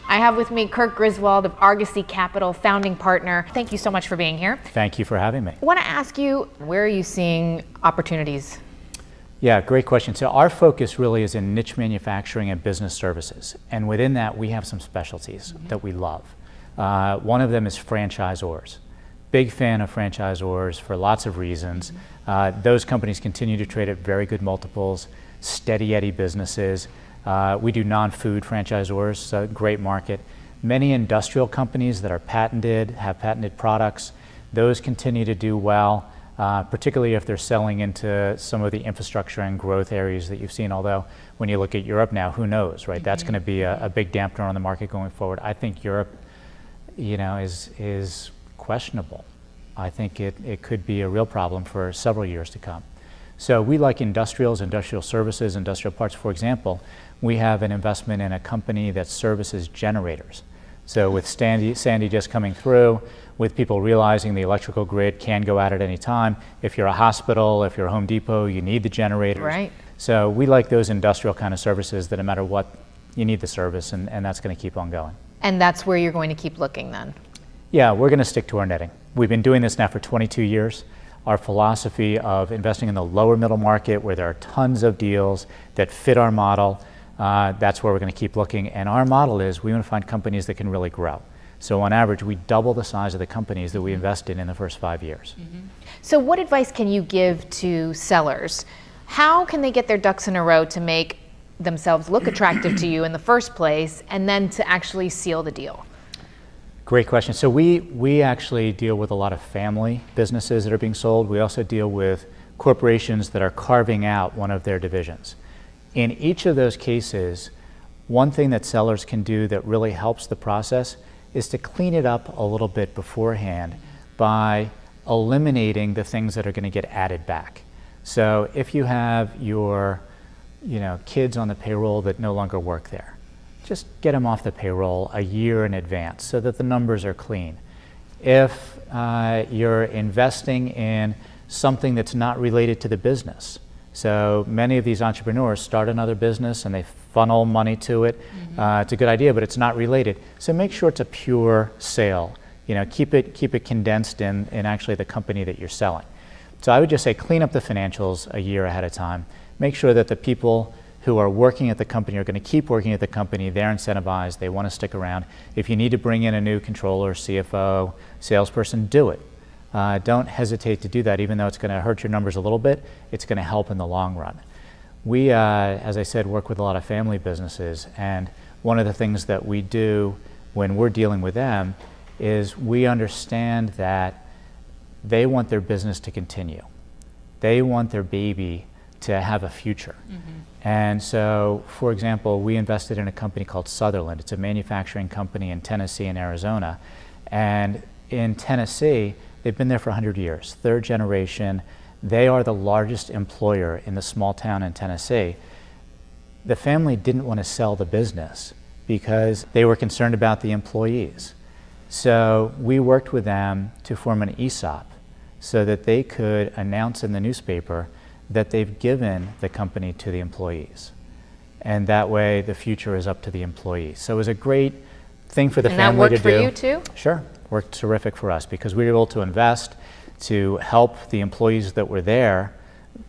I have with me Kirk Griswold of Argosy Capital, founding partner. Thank you so much for being here. Thank you for having me. I want to ask you, where are you seeing opportunities? Yeah, great question. So our focus really is in niche manufacturing and business services. And within that, we have some specialties that we love. One of them is franchisors. Big fan of franchisors for lots of reasons. Those companies continue to trade at very good multiples, steady Eddie businesses. We do non-food franchisors, so great market. Many industrial companies that are patented, have patented products, those continue to do well, particularly if they're selling into some of the infrastructure and growth areas that you've seen, although when you look at Europe now, who knows, right? That's going to be a big dampener on the market going forward. I think Europe, is questionable. I think it could be a real problem for several years to come. So we like industrials, industrial services, industrial parts. For example, we have an investment in a company that services generators. So with Sandy just coming through, with people realizing the electrical grid can go out at any time, if you're a hospital, if you're a Home Depot, you need the generators. Right. So we like those industrial kind of services that no matter what, you need the service, and that's going to keep on going. And that's where you're going to keep looking then? Yeah, we're going to stick to our knitting. We've been doing this now for 22 years. Our philosophy of investing in the lower middle market where there are tons of deals that fit our model, that's where we're going to keep looking. And our model is we want to find companies that can really grow. So on average, we double the size of the companies that we invest in the first 5 years. So what advice can you give to sellers? How can they get their ducks in a row to make themselves look attractive to you in the first place, and then to actually seal the deal? Great question. So we actually deal with a lot of family businesses that are being sold. We also deal with corporations that are carving out one of their divisions. In each of those cases, one thing that sellers can do that really helps the process is to clean it up a little bit beforehand by eliminating the things that are going to get added back. So if you have your kids on the payroll that no longer work there, just get them off the payroll a year in advance so that the numbers are clean. If you're investing in something that's not related to the business, so many of these entrepreneurs start another business and they funnel money to it. It's a good idea, but it's not related. So make sure it's a pure sale. Keep it condensed in actually the company that you're selling. So I would just say clean up the financials a year ahead of time. Make sure that the people who are working at the company are going to keep working at the company. They're incentivized. They want to stick around. If you need to bring in a new controller, CFO, salesperson, do it. Don't hesitate to do that, even though it's going to hurt your numbers a little bit. It's going to help in the long run. We, as I said, work with a lot of family businesses, and one of the things that we do when we're dealing with them is we understand that they want their business to continue. They want their baby to have a future. And so, for example, we invested in a company called Sutherland. It's a manufacturing company in Tennessee and Arizona. And in Tennessee, they've been there for 100 years, third generation. They are the largest employer in the small town in Tennessee. The family didn't want to sell the business because they were concerned about the employees. So we worked with them to form an ESOP so that they could announce in the newspaper that they've given the company to the employees. And that way the future is up to the employees. So it was a great thing for the family to do. And that worked for you too? Sure, worked terrific for us because we were able to invest to help the employees that were there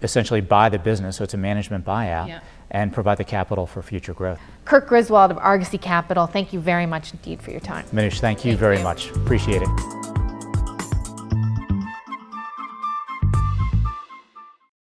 essentially buy the business, so it's a management buyout, and provide the capital for future growth. Kirk Griswold of Argosy Capital, thank you very much indeed for your time. Manoush, thank you very much. Appreciate it.